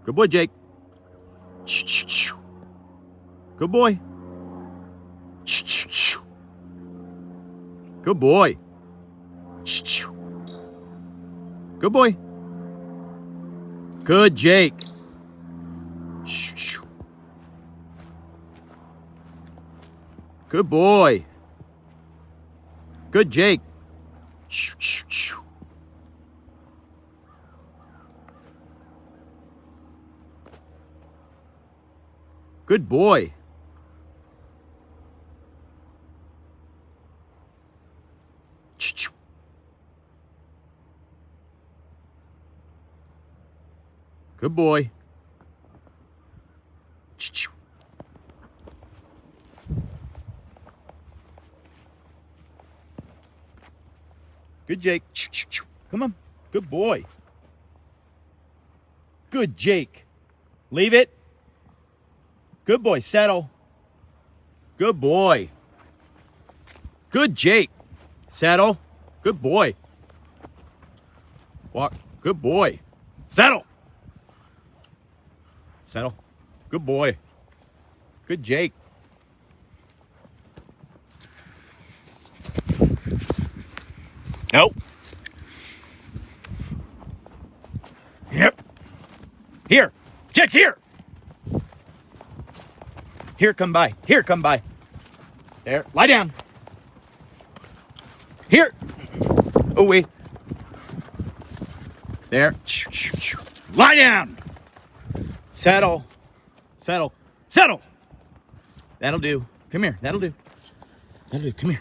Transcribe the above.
Good boy, Jake. Good boy. Good boy. Good boy. Good, Jake. Good boy. Good, Jake. Good boy. Good boy. Good, Jake. Come on. Good boy. Good, Jake. Leave it. Good boy. Settle. Good boy. Good, Jake. Settle. Good boy. Walk. Good boy. Settle. Settle. Good boy. Good, Jake. Nope. Yep. Here. Jake, here. Here, come by. Here, come by. There. Lie down. Here. Oh, wait. There. Lie down. Settle. Settle. Settle. That'll do. Come here. That'll do. That'll do. Come here.